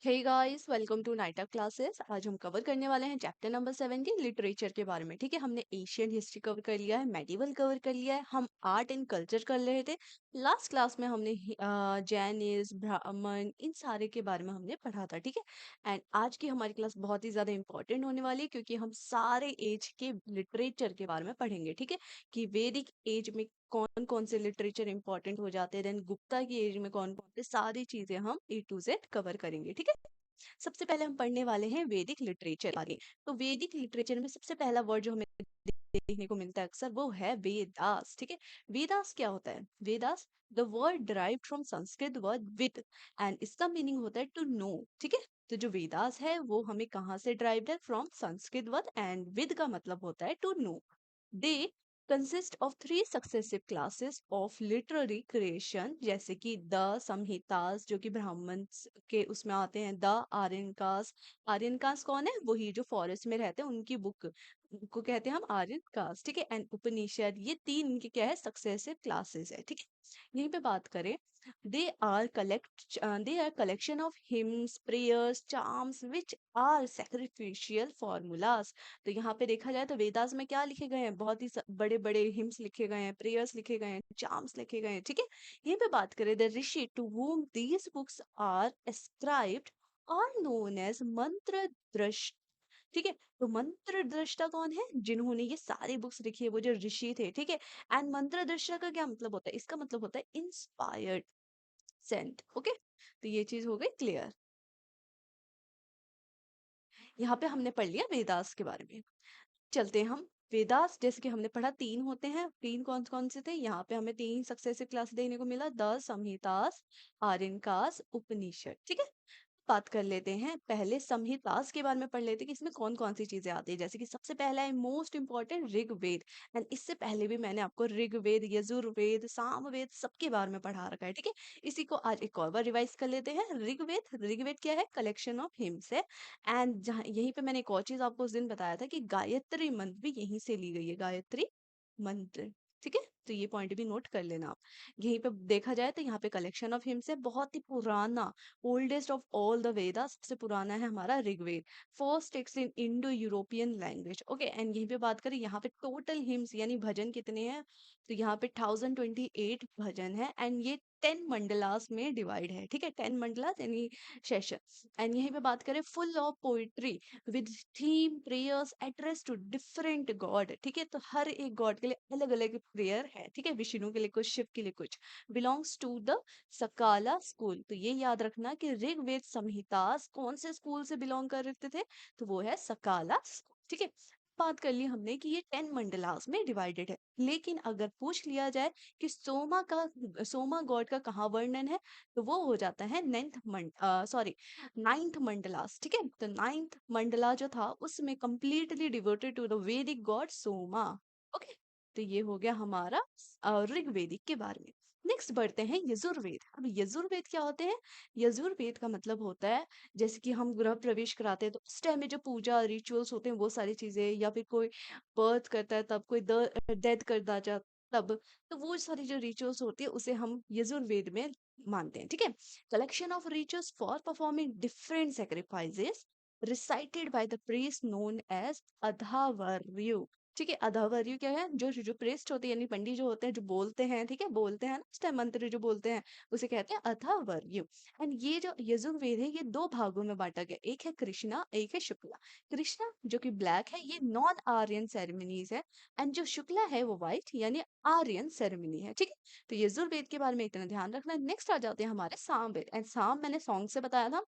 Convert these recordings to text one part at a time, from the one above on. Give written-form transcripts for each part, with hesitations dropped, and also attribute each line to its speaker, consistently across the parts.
Speaker 1: Hey guys, welcome to नाइटा classes. आज हम कवर करने वाले हैं चैप्टर नंबर 17 लिटरेचर के बारे में। ठीक है, हमने एशियन हिस्ट्री कवर कर लिया है, मेडिवल कवर कर लिया है, हम आर्ट एंड कल्चर कर रहे थे। लास्ट क्लास में हमने जैनिज्म, ब्राह्मण, इन सारे के बारे में हमने पढ़ा था। ठीक है, एंड आज की हमारी क्लास बहुत ही ज़्यादा इंपॉर्टेंट होने वाली है क्योंकि हम सारे एज के लिटरेचर के बारे में पढ़ेंगे। ठीक है, कि वैदिक एज में कौन कौन से लिटरेचर इंपॉर्टेंट हो जाते हैं, देन गुप्ता की एज में कौन कौन से, सारी चीजें हम ए टू जेड कवर करेंगे। ठीक है, सबसे पहले हम पढ़ने वाले हैं वैदिक लिटरेचर बारे। तो वैदिक लिटरेचर में सबसे पहला वर्ड जो हमें देखने को मिलता है अक्सर, वो है वेदास। ठीक है, वेदास क्या होता है? Vedas the word derived from Sanskrit word with, and इसका मीनिंग होता है टू नो। ठीक है, तो जो वेदास है वो हमें कहाँ से डिराइव्ड है? फ्रॉम संस्कृत वर्ड, एंड विद का मतलब होता है to know. They consist of three successive classes of literary creation, जैसे कि द संहितास जो कि ब्राह्मण के उसमें आते हैं, द आर्यनकास। आर्यनकास कौन है? वही जो फॉरेस्ट में रहते हैं, उनकी बुक को कहते हैं हम आर्यनकास। ठीक है, एंड उपनिषद, ये तीन इनके क्या है? सक्सेसिव क्लासेस है। ठीक है, यहीं पे बात करें, they are collection of hymns, prayers, charms which are sacrificial formulas। तो यहाँ पे देखा जाए तो वेदास में क्या लिखे गए हैं? बहुत ही बड़े बड़े हिम्स लिखे गए हैं, प्रेयर्स लिखे गए हैं, चार्म्स लिखे गए हैं। ठीक है, यहीं पे बात करें, the rishi to whom these books are ascribed are known as मंत्र दृष्ट। ठीक है, तो मंत्र दृष्टा कौन है? जिन्होंने ये सारी बुक्स लिखी है, वो जो ऋषि थे। ठीक है, एंड मंत्र दृष्टा का क्या मतलब होता है? इसका मतलब होता है इंस्पायर्ड, सेंट। ओके, तो ये चीज हो गई क्लियर। यहाँ पे हमने पढ़ लिया वेदास के बारे में। चलते हैं हम वेदास, जैसे कि हमने पढ़ा तीन होते हैं। तीन कौन कौन से थे? यहाँ पे हमें तीन सक्सेसिव क्लास देखने को मिला, द संहितास, आर्यनकास, उपनिषद। ठीक है, बात कर लेते हैं, पहले संहितास के बारे में पढ़ लेते हैं कि इसमें कौन कौन सी चीजें आती है। जैसे कि सबसे पहला है मोस्ट इंपॉर्टेंट ऋग्वेद, एंड इससे पहले भी मैंने आपको ऋग्वेद, यजुर्वेद, सामवेद सबके बारे में पढ़ा रखा है। ठीक है, इसी को आज एक और बार रिवाइज कर लेते हैं। ऋग्वेद, ऋग्वेद क्या है? कलेक्शन ऑफ हिम्स है। एंड जहाँ यहीं पे मैंने एक और चीज आपको उस दिन बताया था कि गायत्री मंत्र भी यहीं से ली गई है, गायत्री मंत्र। ठीक है, तो ये पॉइंट भी नोट कर लेना आप। यहीं पे देखा जाए तो यहाँ पे कलेक्शन ऑफ हिम्स है, बहुत ही पुराना, oldest of all the Vedas, सबसे पुराना है हमारा Rigveda. First text in Indo European language. Okay, and यहीं पे बात करें, यहाँ पे टोटल हिम्स यानी भजन कितने हैं? तो यहाँ पे 1028 भजन है, एंड ये 10 मंडलास में डिवाइड है। ठीक है, 10 मंडलास यानी सेशन। एंड यहीं पे बात करें, full of poetry with theme, prayers address to different god. ठीक है, तो हर एक गॉड के लिए अलग अलग प्रेयर है। ठीक है, विष्णु के लिए कुछ, शिव के लिए कुछ, बिलोंग्स टू द सकाला स्कूल। तो ये याद रखना कि ऋग्वेद संहितास कौन से स्कूल से बिलोंग करते थे? तो वो है सकाला स्कूल। ठीक है, बात कर ली हमने कि ये 10 मंडलास में डिवाइडेड है, लेकिन अगर पूछ लिया जाए कि सोमा गॉड का कहाँ वर्णन है, तो वो हो जाता है नाइन्थ मंडलास। ठीक है, तो नाइन्थ मंडला जो था उसमें कंप्लीटली डिवोटेड टू द वैदिक गॉड सोमा। ओके, तो ये हो गया हमारा ऋग्वेदिक के बारे में। नेक्स्ट बढ़ते हैं यजुर्वेद। अब यजुर्वेद क्या होते हैं? यजुर्वेद का मतलब होता है, जैसे कि हम गृह प्रवेश कराते हैं तो उस टाइम में जो पूजा रिचुअल्स होते हैं वो सारी चीजें, या फिर कोई बर्थ करता है तब, कोई डेथ कर दा तब, तो वो सारी जो रिचुअल्स होती है उसे हम यजुर्वेद में मानते हैं। ठीक है, collection of rituals for performing different sacrifices recited by the priest known as अधावर्यु। ठीक है, अधावर्यु क्या है? जो प्रेस्ट होते हैं यानी पंडित जो होते हैं, जो बोलते हैं, ठीक है, बोलते हैं ना उस टाइम मंत्र जो बोलते हैं, उसे कहते हैं अथर्ववर्यु। एंड ये जो यजुर्वेद है ये दो भागों में बांटा गया, एक है कृष्णा, एक है शुक्ला। कृष्णा जो कि ब्लैक है, ये नॉन आर्यन सेरेमनीज है, एंड जो शुक्ला है वो व्हाइट यानी आर्यन सेरेमनी है। ठीक है, तो यजुर्वेद के बारे में इतना ध्यान रखना। नेक्स्ट आ जाते हैं हमारे सामवेद, एंड साम मैंने सॉन्ग से बताया था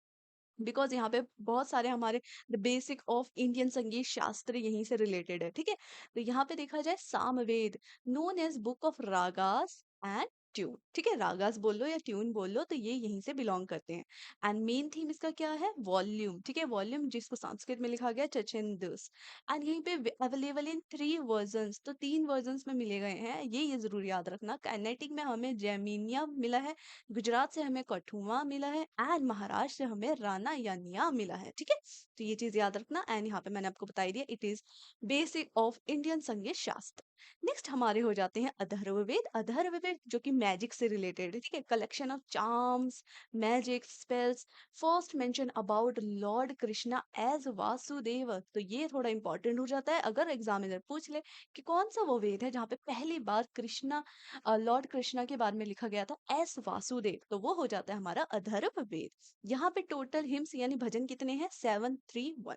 Speaker 1: बिकॉज यहाँ पे बहुत सारे हमारे द बेसिक ऑफ इंडियन संगीत शास्त्र यहीं से रिलेटेड है। ठीक है, तो यहाँ पे देखा जाए Samaveda, known as book of ragas and tune. ठीक है, रागास बोल लो या ट्यून बोल लो, तो ये यहीं से बिलोंग करते हैं। एंड मेन थीम इसका क्या है? वॉल्यूम। ठीक है, वॉल्यूम जिसको संस्कृत में लिखा गया चचेंदुस। एंड यहीं पे अवेलेबल इन 3 वर्जन्स, तो 3 वर्जन्स में मिले गए हैं, ये जरूर याद रखना। कैनेटिक में हमें जैमिनिया मिला है, गुजरात से हमें कठुआ मिला है, एंड महाराष्ट्र से हमें राना यानिया मिला है। ठीक है, तो ये चीज याद रखना। एंड यहाँ पे मैंने आपको बताई दिया, it is basic of Indian संगीत शास्त्र। नेक्स्ट हमारे हो जाते हैं अथर्ववेद। अथर्ववेद जो कि मैजिक से रिलेटेड है, ठीक है, collection of charms, magic spells, first mention about lord Krishna as Vasudeva. तो ये थोड़ा इंपॉर्टेंट हो जाता है अगर एग्जामिनर पूछ ले कि कौन सा वो वेद है जहाँ पे पहली बार कृष्णा, लॉर्ड कृष्णा के बारे में लिखा गया था एस वासुदेव, तो वो हो जाता है हमारा अथर्ववेद। यहाँ पे टोटल हिम्स यानी भजन कितने हैं? 731।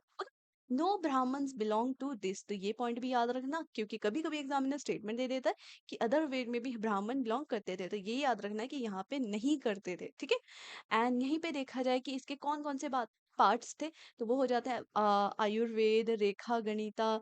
Speaker 1: No Brahmanas belong to this, तो ये पॉइंट भी याद रखना क्योंकि कभी कभी एग्जामिनर स्टेटमेंट दे देता है कि अदर वेद में भी ब्राह्मण बिलोंग करते थे, तो ये याद रखना है कि यहाँ पे नहीं करते थे, ठीक है। एंड यहीं पे देखा जाए कि इसके कौन कौन से बात पार्ट्स थे, तो वो हो जाता है आयुर्वेद, रेखा गणिता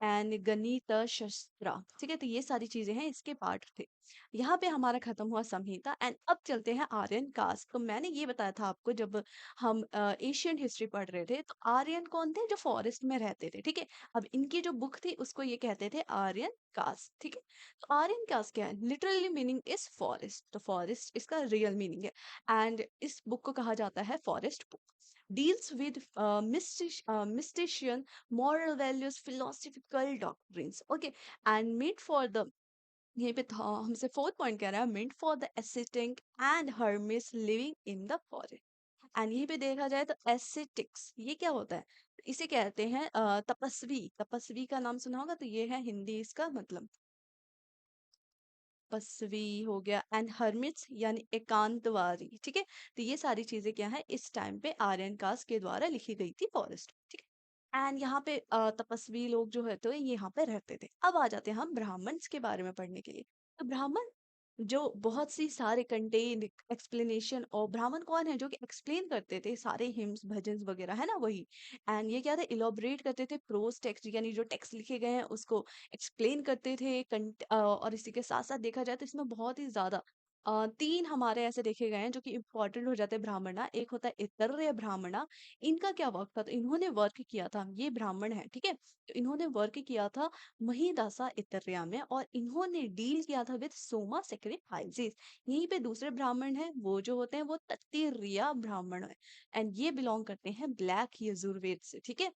Speaker 1: एंड गणित शस्त्रा, ठीक है, तो ये सारी चीजें हैं इसके पार्ट थे। यहाँ पे हमारा खत्म हुआ संहिता एंड अब चलते हैं आर्यन कास्ट। तो मैंने ये बताया था आपको जब हम एशियन हिस्ट्री पढ़ रहे थे, तो आर्यन कौन थे? जो फॉरेस्ट में रहते थे, ठीक है। अब इनकी जो बुक थी उसको ये कहते थे आर्यन कास्ट, ठीक है। तो आर्यन कास्ट क्या है? लिटरली मीनिंग इज फॉरेस्ट, तो फॉरेस्ट इसका रियल मीनिंग है। एंड इस बुक को कहा जाता है forest book. Deals with mysticism, moral values, philosophical doctrines, okay, and meant for the, यहीं पे हमसे फोर्थ पॉइंट कह रहा है, meant for the ascetic and hermits living in the forest। And यहीं पे देखा जाए तो एसेटिक्स ये क्या होता है? इसे कहते हैं तपस्वी। तपस्वी का नाम सुना होगा, तो ये है हिंदी इसका मतलब, तपस्वी हो गया। एंड हर्मिट्स यानी एकांतवादी, ठीक है। तो ये सारी चीजें क्या है इस टाइम पे आर्यन कास्ट के द्वारा लिखी गई थी फॉरेस्ट, ठीक है। एंड यहाँ पे तपस्वी लोग जो है तो ये यहाँ पे रहते थे। अब आ जाते हैं हम ब्राह्मण्स के बारे में पढ़ने के लिए। तो ब्राह्मण जो बहुत सी सारे कंटेन एक्सप्लेनेशन, और ब्राह्मण कौन है? जो कि एक्सप्लेन करते थे सारे हिम्स भजन वगैरह, है ना, वही। एंड ये क्या थे? इलोबरेट करते थे प्रोज टेक्स्ट, यानी जो टेक्स्ट लिखे गए हैं उसको एक्सप्लेन करते थे। और इसी के साथ साथ देखा जाए तो इसमें बहुत ही ज्यादा तीन हमारे ऐसे देखे गए हैं जो कि इंपॉर्टेंट हो जाते हैं ब्राह्मणा। एक होता है इतर्य ब्राह्मणा। इनका क्या वर्क था? तो इन्होंने वर्क किया था, ये ब्राह्मण है, ठीक है, तो इन्होंने वर्क किया था महिदासा इतर्या में, और इन्होंने डील किया था विद सोमा सेक्रीफाइसेस। यहीं पे दूसरे ब्राह्मण हैं, वो जो होते हैं वो तत्तिरिया ब्राह्मण है। एंड ये बिलोंग करते हैं ब्लैक यजुर्वेद से, ठीक है।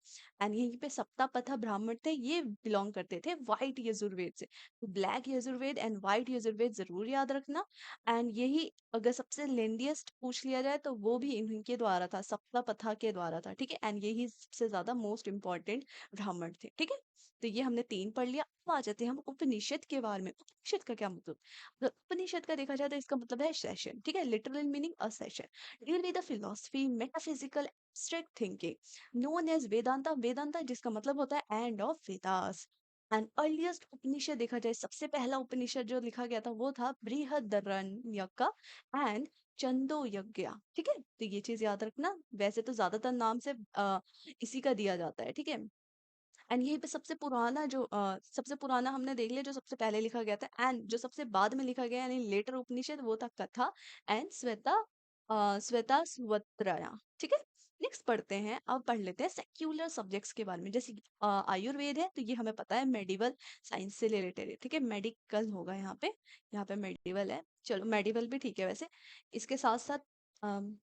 Speaker 1: एंड यहीं पे सप्तापथा ब्राह्मण थे, ये बिलोंग करते थे व्हाइट यजुर्वेद से। तो black Yajurveda and white Yajurveda जरूर याद रखना। एंड यही अगर सबसे लेंदिएस्ट पूछ लिया जाए तो वो भी इन्हीं के द्वारा था, सप्तापथा के द्वारा था, ठीक है। एंड यही सबसे ज्यादा मोस्ट इंपॉर्टेंट ब्राह्मण थे, ठीक है। तो ये हमने तीन पढ़ लिया। अब आ जाते हैं हम उपनिषद के बारे में। उपनिषद का क्या मतलब? अगर उपनिषद का देखा जाए तो इसका मतलब है सेशन, ठीक है, literal meaning a session. Deal with the philosophy, metaphysical, abstract thinking known as Vedanta. Vedanta जिसका मतलब होता है end of Vedas. And earliest Upanishad देखा जाए, सबसे पहला उपनिषद जो लिखा गया था वो था बृहदरण्यक एंड चंदो यज्ञ, ठीक है। तो ये चीज याद रखना। वैसे तो ज्यादातर नाम से इसी का दिया जाता है, ठीक है। एंड यहीं पे सबसे पुराना जो सबसे पुराना हमने देख लिया जो सबसे पहले लिखा गया था, एंड जो सबसे बाद में लिखा गया यानी लेटर उपनिषद वो था कथा एंड श्वेता स्वत्रया, ठीक है। नेक्स्ट पढ़ते हैं, अब पढ़ लेते हैं सेक्युलर सब्जेक्ट्स के बारे में। जैसे कि, आयुर्वेद है तो ये हमें पता है मेडिवल साइंस से रिलेटेड है, ठीक है, मेडिकल होगा यहाँ पे। यहाँ पे मेडिवल है, चलो मेडिवल भी ठीक है वैसे। इसके साथ साथ अम,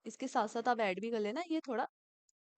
Speaker 1: इसके साथ साथ आप ऐड भी कर लेना, ये थोड़ा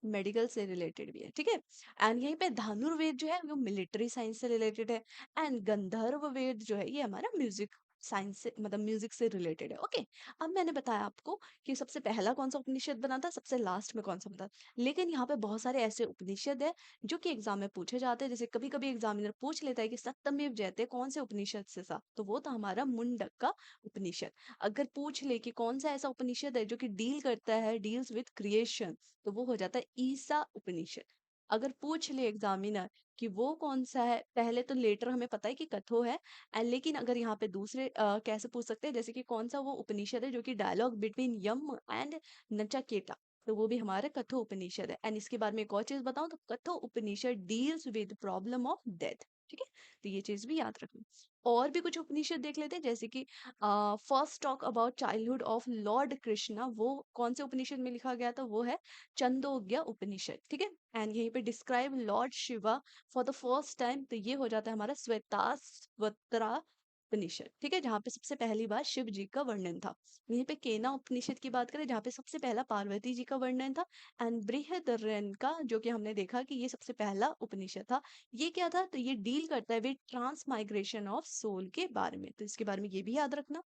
Speaker 1: मेडिकल से रिलेटेड भी है, ठीक है। एंड यहीं पे धनुर्वेद जो है वो मिलिट्री साइंस से रिलेटेड है। एंड गंधर्व वेद जो है ये हमारा म्यूजिक साइंस से, मतलब म्यूजिक से रिलेटेड है, ओके। अब मैंने बताया आपको कि सबसे पहला कौन सा उपनिषद बना था, सबसे लास्ट में कौन सा बना था। लेकिन यहाँ पे बहुत सारे ऐसे उपनिषद है जो कि एग्जाम में पूछे जाते हैं। जैसे कभी कभी एग्जामिनर पूछ लेता है कि सत्यमेव जयते कौन से उपनिषद से था, तो वो था हमारा मुंडक का उपनिषद। अगर पूछ ले कि कौन सा ऐसा उपनिषद है जो कि डील करता है, डील्स विद क्रिएशन, तो वो हो जाता है ईसा उपनिषद। अगर पूछ ले एग्जामिनर कि वो कौन सा है, पहले तो लेटर हमें पता है कि कथो है। एंड लेकिन अगर यहाँ पे दूसरे कैसे पूछ सकते हैं, जैसे कि कौन सा वो उपनिषद है जो कि dialogue between Yama and Nachiketa, तो वो भी हमारा कथो उपनिषद है। एंड इसके बारे में एक और चीज बताऊं तो Katho Upanishad deals with problem of death, ठीक है। तो ये चीज भी याद रखना। और भी कुछ उपनिषद देख लेते हैं, जैसे कि first talk about childhood of Lord Krishna, वो कौन से उपनिषद में लिखा गया था? वो है छंदोग्य उपनिषद, ठीक है। एंड यहीं पे describe Lord Shiva for the first time, तो ये हो जाता है हमारा श्वेताश्वतरा उपनिषद, ठीक है, जहाँ पे सबसे पहली बार शिव जी का वर्णन था। यहीं पे केना उपनिषद की बात करें, जहाँ पे सबसे पहला पार्वती जी का वर्णन था। एंड बृहदरण्यका, जो कि हमने देखा कि ये सबसे पहला उपनिषद था। ये क्या था, तो ये डील करता है विद ट्रांसमाइग्रेशन ऑफ सोल के बारे में, तो इसके बारे में ये भी याद रखना।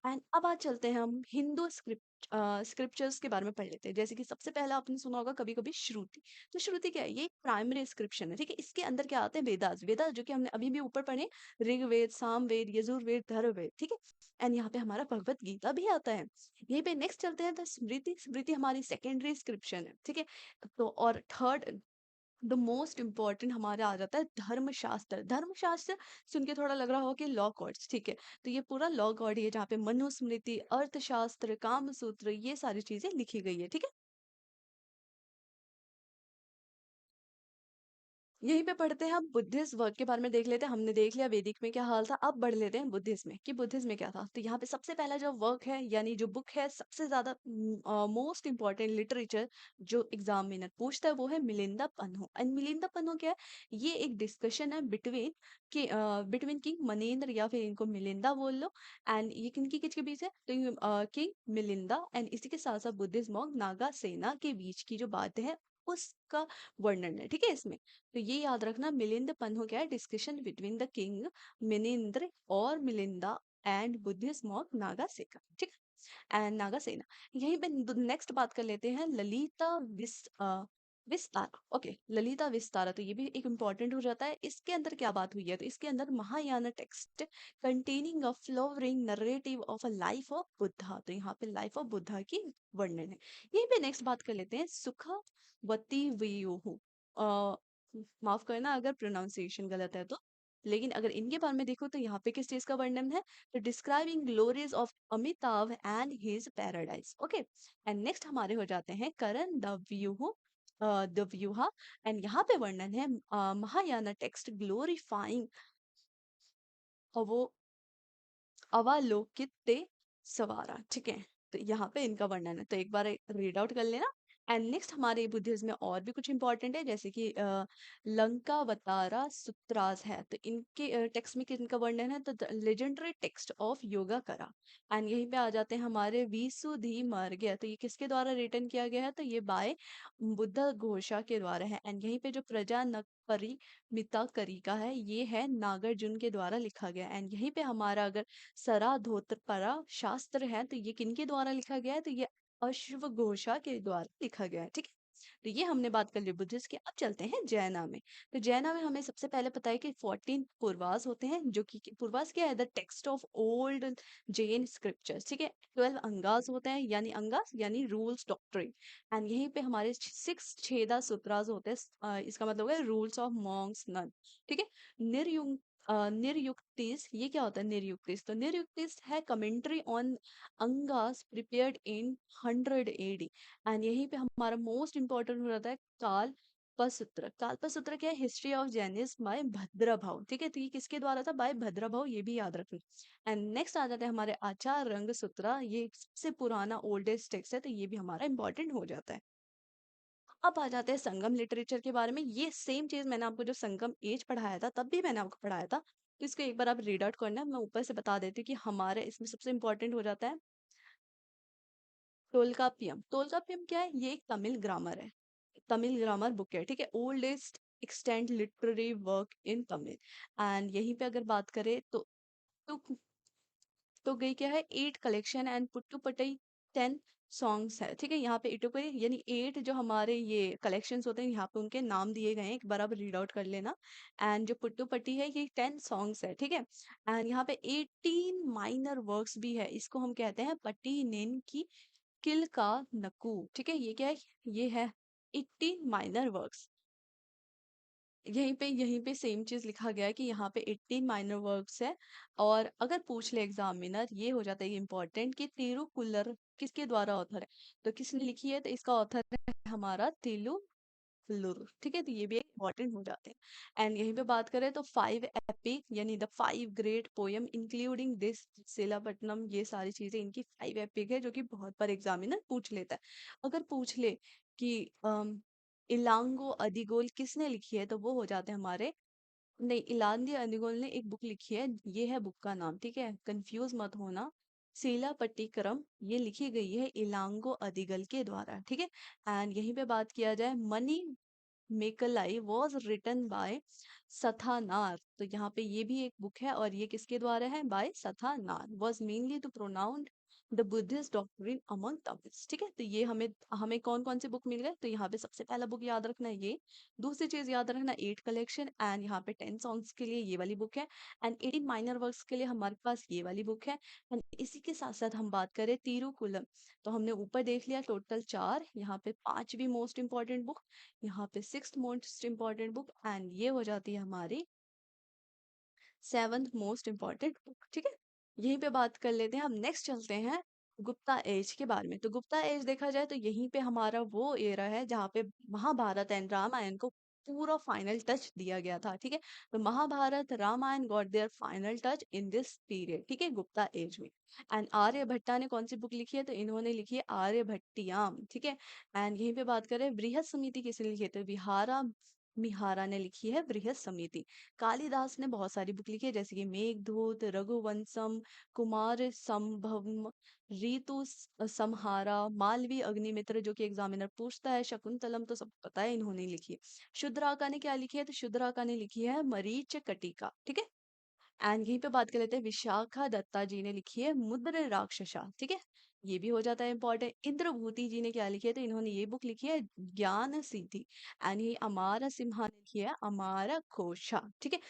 Speaker 1: एंड अब आज चलते हैं हम हिंदू स्क्रिप्चर्स के बारे में पढ़ लेते हैं। जैसे कि सबसे पहला आपने सुना होगा कभी कभी श्रुति। तो श्रुति क्या है, ये प्राइमरी स्क्रिप्शन है, ठीक है। इसके अंदर क्या आते हैं, वेदास, वेदास जो कि हमने अभी भी ऊपर पढ़े, ऋग्वेद, सामवेद, यजुर्वेद, धर्मवेद, ठीक है। एंड यहाँ पे हमारा भगवत गीता भी आता है। यहीं पे नेक्स्ट चलते हैं, तो स्मृति, स्मृति हमारी सेकेंडरी स्क्रिप्शन है, ठीक है। तो और थर्ड, द मोस्ट इम्पॉर्टेंट हमारा आ जाता है धर्मशास्त्र। धर्मशास्त्र सुन के थोड़ा लग रहा होगा कि लॉ कॉर्ड्स, ठीक है। तो ये पूरा लॉ कॉर्ड ही है, जहाँ पे मनुस्मृति, अर्थशास्त्र, कामसूत्र, ये सारी चीजें लिखी गई है, ठीक है। यहीं पे पढ़ते हैं हम बुद्धिस्ट वर्क के बारे में, देख लेते हैं। हमने देख लिया वैदिक में क्या हाल था, अब बढ़ लेते हैं बुद्धिज्म में कि बुद्धिज्म में क्या था। तो यहाँ पे सबसे पहला जो वर्क है, यानी जो बुक है, सबसे ज्यादा मोस्ट इंपॉर्टेंट लिटरेचर जो एग्जामिनर पूछता है, वो है मिलिंदा पन्हु। एंड मिलिंदा पन्हु क्या है, ये एक डिस्कशन है बिटवीन कि बिटवीन किंग मनेंद्र, या फिर इनको मिलिंदा बोल लो। एंड ये किनकी किसके बीच है, तो ये किंग मिलिंदा एंड इसी के साथ साथ बुद्धिस्ट मॉन्क नागा सेना के बीच की जो बात है, उसका वर्णन है, ठीक है इसमें। तो ये याद रखना, मिलिंद पन्हु क्या है, डिस्कशन बिटवीन द किंग मिनिंद्र और मिलिंदा एंड बुद्धिस्ट मॉन्क नागासेका, ठीक है, एंड नागासेना। यहीं पे नेक्स्ट बात कर लेते हैं ललिता विस्तारा। ओके, ललिता विस्तारा, तो ये भी एक इम्पॉर्टेंट हो जाता है। इसके अंदर क्या बात हुई है, तो इसके अंदर Mahayana text containing a flowering narrative of a life of Buddha, तो यहाँ पे लाइफ ऑफ बुद्धा की वर्णन है। यहीं पे नेक्स्ट बात कर लेते हैं सुखवती वियुहु। माफ करना अगर प्रोनाउंसिएशन गलत है तो। लेकिन अगर इनके बारे में देखो, तो यहाँ पे किस चीज का वर्णन है, तो describing glories of Amitabha and his paradise. Okay, and next हमारे हो जाते हैं करण द व्यूहा। एंड यहाँ पे वर्णन है महायाना टेक्स्ट ग्लोरीफाइंग वो अवलोकित सवारा, ठीक है। तो यहाँ पे इनका वर्णन है, तो एक बार रीड आउट कर लेना। एंड नेक्स्ट हमारे बुद्धिज्म में और भी कुछ इंपॉर्टेंट है, जैसे कि लंकावतारा सूत्रास है, तो इनके टेक्स्ट में किनका वर्णन है, तो लेजेंडरी टेक्स्ट ऑफ योगा करा। एंड यहीं पे आ जाते हैं हमारे विसुधि मार्ग, तो ये किसके द्वारा रिटर्न किया गया है, तो ये बाय बुद्ध घोषा के द्वारा है। एंड यहीं पे जो प्रजा मिता करी का है, ये है नागार्जुन के द्वारा लिखा गया। एंड यहीं पे हमारा अगर सरा धोत्रपरा शास्त्र है, तो ये किनके द्वारा लिखा गया है, तो ये अश्वघोषा के द्वारा लिखा गया है, ठीक है। तो ये हमने बात कर ली बुद्धिस्ट की। अब चलते हैं जैना में। तो जैना में हमें सबसे पहले पता है कि 14 पूर्वास होते हैं, जो कि पूर्वास क्या है, the text of old Jain scriptures, ठीक है। 12 अंगास होते हैं, यानी अंगास यानी रूल्स डॉक्ट्रिन। एंड यहीं पे हमारे 6 छेदा सूत्रास होते हैं, इसका मतलब है रूल्स ऑफ मॉन्क्स नन, ठीक है। निर्युक्त निर्युक्तिस, ये क्या होता है निर्युक्तिस, तो निर्युक्तिस है commentary on Angas prepared in 100 AD. And यहीं पे हमारा मोस्ट इंपॉर्टेंट हो जाता है कालपसूत्र। कालपसूत्र क्या है, हिस्ट्री ऑफ जैनिज्म बाय भद्रभाव, ठीक है। तो ये किसके द्वारा था, बाय भद्रभाव, ये भी याद रखना। एंड नेक्स्ट आ जाते हैं हमारे आचार रंग सूत्र, ये सबसे पुराना ओल्डेस्ट टेक्स्ट है, तो ये भी हमारा इंपॉर्टेंट हो जाता है। अब आ जाते हैं संगम लिटरेचर के बारे में। ये सेम चीज मैंने आपको जो संगम एज पढ़ाया था, तब भी मैंने आपको पढ़ाया था, तो इसको एक बार आप रीड आउट करना है। मैं ऊपर से बता देती हूँ कि हमारे इसमें सबसे इंपॉर्टेंट हो जाता है टोलकापियम। टोलकापियम क्या है, ये एक तमिल ग्रामर है, तमिल ग्रामर बुक है, ठीक है। Oldest extent literary work in Tamil. And यहीं पे अगर बात करें तो तो गई क्या है 8 कलेक्शन एंड पुट्टुपटई 10 सॉन्ग्स है, ठीक है। यहाँ पे इटुपरी यानी 8 जो हमारे ये कलेक्शंस होते हैं, यहाँ पे उनके नाम दिए गए हैं, एक बार आप रीड आउट कर लेना। एंड जो पुट्टुपट्टी है, ये 10 सॉन्ग्स है, ठीक है। एंड यहाँ पे 18 माइनर वर्क्स भी है, इसको हम कहते हैं पट्टी नेन की किल का नकू, ठीक है। ये क्या है, ये है 18 माइनर वर्क्स। यहीं पे सेम चीज लिखा गया है कि यहाँ पे 18 माइनर वर्क्स है। और अगर पूछ ले एग्जामिनर, ये हो जाता है इम्पोर्टेंट कि तिरुकुल्लर किसके द्वारा ऑथर है, तो किसने लिखी है, तो इसका ऑथर है हमारा तिरुकुल्लुर, ठीक है। तो ये भी इम्पोर्टेंट हो जाते हैं। एंड यहीं पे बात करें तो 5 एपिक यानी the 5 great poem including this Silappatikaram, ये सारी चीजें इनकी 5 एपिक है, जो कि बहुत बार एग्जामिनर पूछ लेता है। अगर पूछ ले कि इलांगो अदिगोल किसने लिखी है, तो वो हो जाते हैं हमारे नहीं, इलांदी अनिगोल ने एक बुक लिखी है, ये है बुक का नाम, ठीक है, कंफ्यूज मत होना। सीला पट्टिकरम ये लिखी गई है इलांगो अदिगल के द्वारा, ठीक है। एंड यहीं पे बात किया जाए, मनी मेकलाई वॉज रिटन बाय सथानार, तो यहाँ पे ये भी एक बुक है और ये किसके द्वारा है, by Sathanar, was mainly to pronounce the Buddhist doctrine among Tamils, ठीक है। तो ये हमें हमें कौन कौन से बुक मिल गए, तो यहाँ पे सबसे पहला बुक याद रखना है ये। दूसरी चीज याद रखना, एट कलेक्शन, एंड यहाँ पे 10 सॉन्ग्स के लिए ये वाली बुक है, एंड 18 माइनर वर्क्स के लिए हमारे पास ये वाली बुक है। एंड इसी के साथ साथ हम बात करें तिरुकुलम, तो हमने ऊपर देख लिया टोटल चार, यहाँ पे पांचवी मोस्ट इंपॉर्टेंट बुक, यहाँ पे sixth most important book, and ये हो जाती है हमारी सेवंथ मोस्ट इंपॉर्टेंट बुक, ठीक है। यहीं पे बात कर लेते हैं हम, नेक्स्ट चलते हैं गुप्ता एज के बारे में। तो गुप्ता एज देखा जाए तो यहीं पे हमारा वो एरा है जहाँ पे महाभारत एंड रामायण को पूरा फाइनल टच दिया गया था, ठीक है। तो Mahabharata Ramayana got their final touch in this period, ठीक है, गुप्ता एज में। एंड आर्यभट्टा ने कौन सी बुक लिखी है, तो इन्होंने लिखी है आर्यभट्टियाम, ठीक है। एंड यहीं पे बात करें बृहद समिति किसने लिखी है, तो विहारा मिहारा ने लिखी है बृहद समिति। कालिदास ने बहुत सारी बुक लिखी है, जैसे कि मेघदूत, रघुवंशम, कुमार संभवम, संहारा, मालवी अग्निमित्र जो कि एग्जामिनर पूछता है, शकुंतलम तो सब पता है इन्होंने लिखी है। शुद्राका ने क्या लिखी है, तो शुद्राका ने लिखी है मरीच कटिका, ठीक है। एंड यहीं पे बात कर लेते हैं, विशाखा दत्ता जी ने लिखी है मुद्र राक्षसा, ठीक है, ये भी हो जाता है इंपॉर्टेंट। इंद्रभूति जी ने क्या लिखी है, तो इन्होंने ये बुक लिखी है ज्ञान सिद्धि। एंड ये अमारा सिम्हा ने लिखी है अमारा घोषा, ठीक है।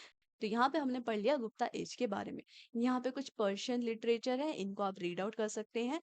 Speaker 1: तो यहाँ पे हमने पढ़ लिया गुप्ता एज के बारे में। यहाँ पे कुछ पर्शियन लिटरेचर है, इनको आप रीड आउट कर सकते हैं।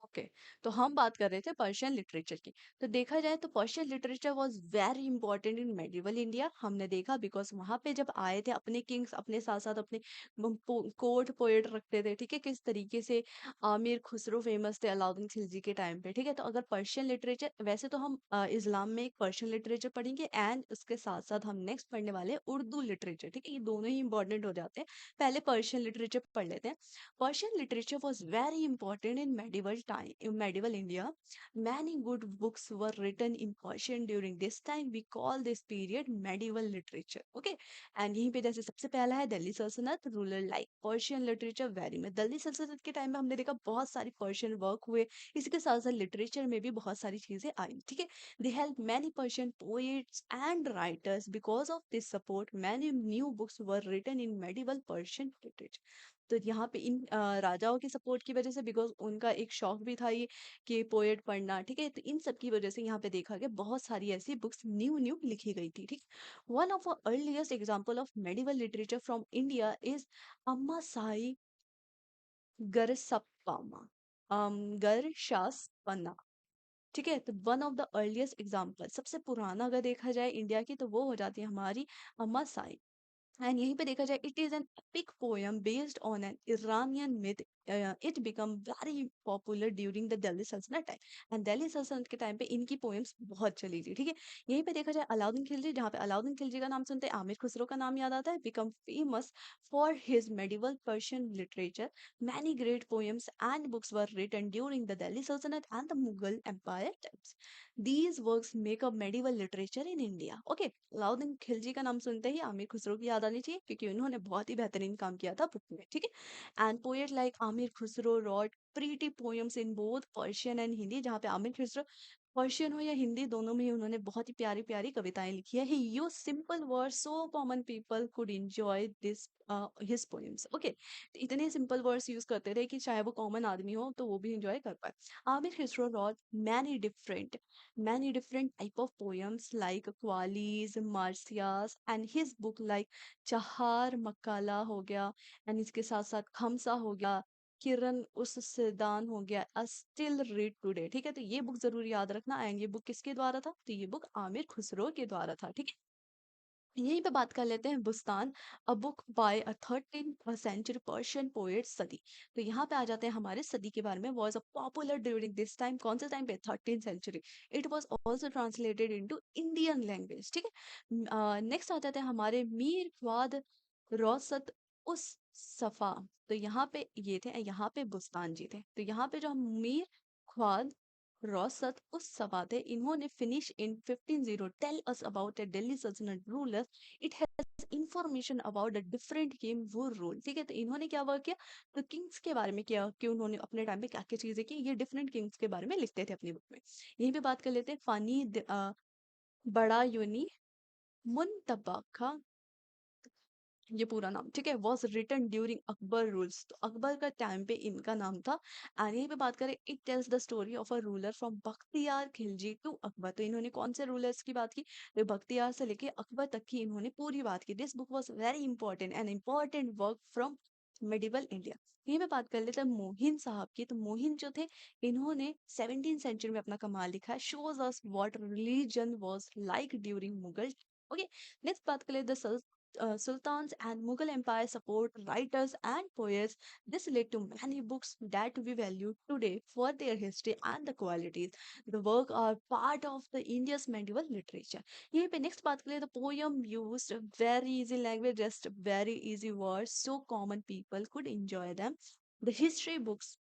Speaker 1: ओके, तो हम बात कर रहे थे पर्शियन लिटरेचर की। तो देखा जाए तो Persian literature was very important in medieval India, हमने देखा बिकॉज वहां पे जब आए थे अपने किंग्स अपने साथ साथ अपने कोर्ट पोएट रखते थे, ठीक है, किस तरीके से आमिर खुसरो फेमस थे अलाउद्दीन खिलजी के टाइम पे, ठीक है। तो अगर पर्शियन लिटरेचर, वैसे तो हम इस्लाम में एक पर्शियन लिटरेचर पढ़ेंगे एंड उसके साथ साथ हम नेक्स्ट पढ़ने वाले हैं उर्दू लिटरेचर, ठीक है, ये दोनों ही इंपॉर्टेंट हो जाते हैं। पहले पर्शियन लिटरेचर पढ़ लेते हैं। Persian literature was very important in medieval time in medieval India. Many good books were written in Persian during this time. We call this period medieval literature. Okay, and यहीं पे जैसे सबसे पहला है दिल्ली सल्तनत ruler like Persian literature very में, दिल्ली सल्तनत के टाइम में हमने देखा बहुत सारी पर्शियन वर्क हुए, इसी के साथ साथ लिटरेचर में भी बहुत सारी चीजें आई, ठीक है। They help many Persian poets and writers, because of this support many new books were written in medieval Persian literature. तो यहाँ पे इन राजाओं की सपोर्ट की वजह से, बिकॉज उनका एक शौक भी था ये कि पोएट पढ़ना, ठीक है, तो इन सब की वजह से यहाँ पे देखा गया बहुत सारी ऐसी बुक्स न्यू न्यू लिखी गई थी, ठीक। One of earliest example of medieval literature from India is अम्मा साई गरसप्पामा गरशास्पना, ठीक है। तो one of the earliest example, सबसे पुराना अगर देखा जाए इंडिया की, तो वो हो जाती है हमारी अम्मा साई। एंड यहीं पे देखा जाए it is an epic poem based on an Iranian myth, it become very popular during the Delhi सल्तनत टाइम, एंड दिल्ली सल्तनत के टाइम पे इनकी पोएम्स बहुत चली थी, ठीक है। यहीं पे देखा जाए अलाउद्दीन खिलजी, जहाँ पे अलाउद्दीन खिलजी का नाम सुनते हैं आमिर खुसरो का नाम याद आता है, become famous for his medieval Persian literature. Many great poems and books were written during the Delhi Sultanate and the Mughal empire times. These works make up medieval literature in India. Okay, Alauddin Khilji का नाम सुनते ही आमिर खुसरो की याद आनी चाहिए, क्योंकि उन्होंने बहुत ही बेहतरीन काम किया था बुक में, ठीक है। And poet like Amir Khusro wrote pretty poems in both Persian and Hindi, जहाँ पे आमिर खुसरो पर्शियन हो या हिंदी दोनों में ही उन्होंने बहुत ही प्यारी प्यारी कविताएं लिखी है। He use simple words so common people could enjoy this his poems. Okay, इतने सिंपल वर्ड्स यूज करते थे कि चाहे वो कॉमन आदमी हो तो वो भी एंजॉय कर पाए। Amir Khusro wrote many different type of poems like qawwali's, marsias, and his book like Chahar Makala हो गया, एंड इसके साथ साथ खमसा हो गया, किरण उस सिदान हो गया, अ स्टिल रीड टुडे, ठीक है। तो ये बुक जरूर याद रखना, एंड ये बुक किसके द्वारा था, तो ये बुक आमिर खुसरो के द्वारा था, ठीक है। यहीं पे बात कर लेते हैं Bustan, a book by a 13th century Persian poet सदी। तो यहाँ पे आ जाते हैं हमारे सदी के बारे में, was a popular during this time, कौन से टाइम पे, 13th century. It was also translated into Indian language, ठीक है। नेक्स्ट आ जाते हैं हमारे मीर ख्वाद रौसत उस सफा। तो यहाँ पे ये थे, यहाँ पे बुस्तान जी थे। तो यहाँ पे जो हम मीर ख्वाद Rosat Usavade, इन्होंने finish in 1500 tell us about a Delhi Sultanate ruler. It has information about the different king वो rule. ठीक है, तो इन्होंने क्या वर्क किया, तो किंग्स के बारे में किया कि उन्होंने अपने टाइम पे क्या क्या चीजें की, ये डिफरेंट किंग्स के बारे में लिखते थे अपनी बुक में। यहीं पे बात कर लेते हैं फानी बड़ा यूनी मुनतबा, ये पूरा नाम ठीक है, was written during Akbar rules, तो अकबर का टाइम पे इनका नाम था। एंड यहीं पे बात करें, it tells the story of a ruler from Bakhtiyar Khilji to Akbar, तो इन्होंने कौन से रूलर्स की बात की, तो बख्तियार से लेके अकबर तक की इन्होंने पूरी बात की। This book was very important and important work from medieval India. यहीं पे बात कर लेते हैं मोहिन साहब की, तो मोहिन जो थे, इन्होंने 17 सेंचुरी में अपना कमाल लिखा है, shows us what religion was like during Mughal. Okay, next बात कर लेते हैं sultans and Mughal empire support writers and poets. This led to many books that we value today for their history and the qualities. The work are part of the India's medieval literature. यहीं पे next बात करें, the poem used very easy language, just very easy words, so common people could enjoy them. The history books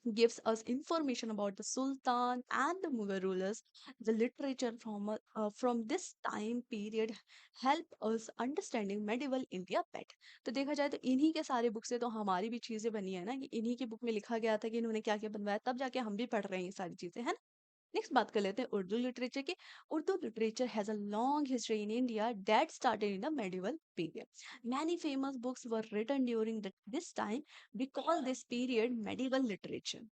Speaker 1: gives us information about the Sultan and the Mughal rulers. The literature from this time period help us understanding medieval India better. तो देखा जाए तो इन्हीं के सारे book से तो हमारी भी चीजें बनी है ना, कि इन्हीं की बुक में लिखा गया था कि इन्होंने क्या क्या बनवाया, तब जाके हम भी पढ़ रहे हैं ये सारी चीजें, है ना। नेक्स्ट बात कर लेते हैं उर्दू लिटरेचर की। Urdu literature has a long history in India that started in the medieval period. Many famous books were written during this time. We call this period medieval literature.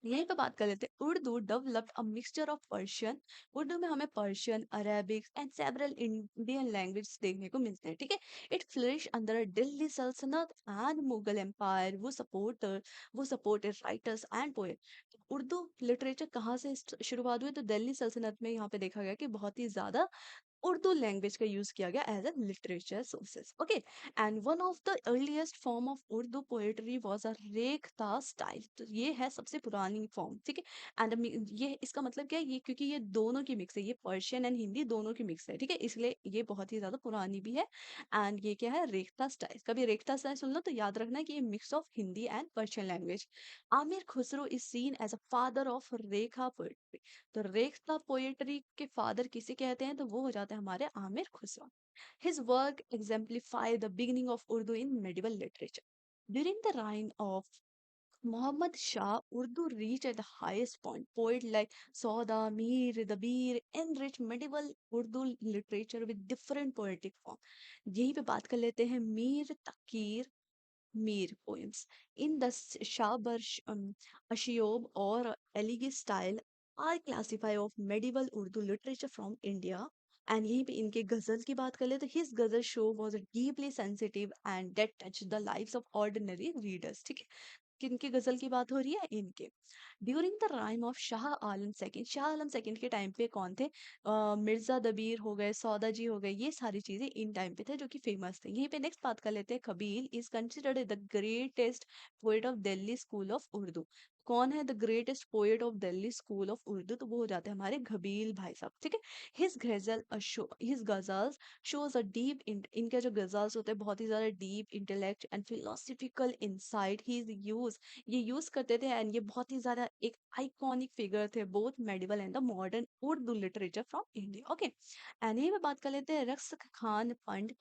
Speaker 1: यहीं पे बात कर लेते हैं, Urdu developed a mixture of Persian. Urdu में हमें Persian, Arabic and several Indian language देखने को मिलते हैं, ठीक है। It flourish under Delhi Sultanate and Mughal empire. वो supported writers and poet. Urdu literature कहाँ से शुरुआत हुई, तो दिल्ली सल्तनत में यहाँ पे देखा गया कि बहुत ही ज्यादा उर्दू लैंग्वेज का यूज किया गया as a literature sources. Okay, and one of the earliest form of Urdu poetry was a Rekhta style, तो ये है सबसे पुरानी फॉर्म, ठीक है। एंड ये इसका मतलब क्या है, ये क्योंकि ये दोनों की मिक्स है, ये पर्शियन एंड हिंदी दोनों की मिक्स है, ठीक है, इसलिए ये बहुत ही ज्यादा पुरानी भी है। एंड ये क्या है, रेखता स्टाइल। कभी रेखता स्टाइल सुन लो तो याद रखना कि ये mix of Hindi and Persian language. Amir Khusro is seen as a father of Rekha poetry. तो रेखता पोएट्री के फादर किसे कहते हैं, तो वो हो जाते हैं हमारे Aamir Khusro. His work exemplify the beginning of Urdu in medieval literature. During the reign of Muhammad Shah, Urdu reached at the highest point. Poets like Sauda, Mir, Dabir enriched medieval Urdu literature with different poetic form. यहीं पे बात कर लेते हैं Mir तकीर Mir poems. In the Shabar Ashiob or Elegant style are classified of medieval Urdu literature from India. And यहीं पे इनके गजल की बात कर ले तो his गजल show was deeply sensitive and that touched the lives of ordinary readers, ठीक है। किनके गजल की बात हो रही है, इनके। During the rhyme of Shah Alam second, Shah Alam second के टाइम पे कौन थे, मिर्जा दबीर हो गए, सौदा जी हो गए, ये सारी चीजें इन टाइम पे थे जो कि फेमस थे। यहीं पे नेक्स्ट बात कर लेते हैं, Kabir is considered the greatest poet of Delhi school of Urdu. कौन है the greatest poet of Delhi school of Urdu, तो वो हो जाते हैं हमारे घबील भाई साहब, ठीक है। His ghazals shows a deep, इनके जो गजल्स होते हैं बहुत ही ज्यादा deep intellect and philosophical insight he use, ये यूज करते थे। एंड ये बहुत ही ज्यादा एक आइकॉनिक फिगर थे both medieval and the modern Urdu literature from India. Okay, and यही में बात कर लेते हैं रक्स खान पंड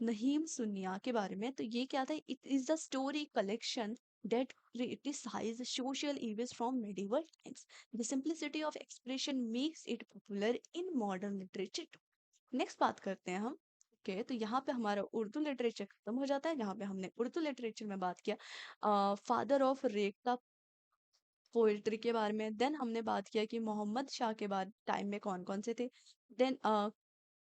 Speaker 1: नहीम सुनिया के बारे में। तो ये क्या था, it is the story collection that criticize social evils from medieval times. The simplicity of expression makes it popular in modern literature too. Next बात करते हैं हम। ओके, तो यहाँ पे हमारा उर्दू लिटरेचर खत्म हो जाता है, जहाँ पे हमने उर्दू लिटरेचर में बात किया फादर ऑफ रेखता पोएट्री के बारे में। देन हमने बात किया कि मोहम्मद शाह के बाद टाइम में कौन कौन से थे। देन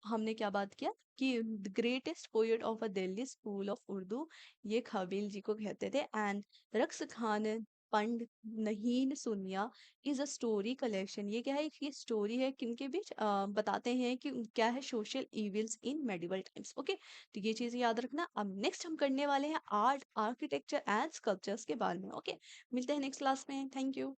Speaker 1: हमने क्या बात किया कि the greatest poet of a Delhi school of Urdu, ये खबील जी को कहते थे। एंड रक्स खान पंड नहीन सुनिया इज अ स्टोरी कलेक्शन, ये क्या है, ये स्टोरी है किनके बीच, बताते हैं कि क्या है सोशल इविल्स इन मेडिवल टाइम्स। ओके, तो ये चीजें याद रखना। अब नेक्स्ट हम करने वाले हैं आर्ट आर्किटेक्चर एंड स्कल्पचर्स के बारे में। ओके, मिलते हैं नेक्स्ट क्लास में, थैंक यू।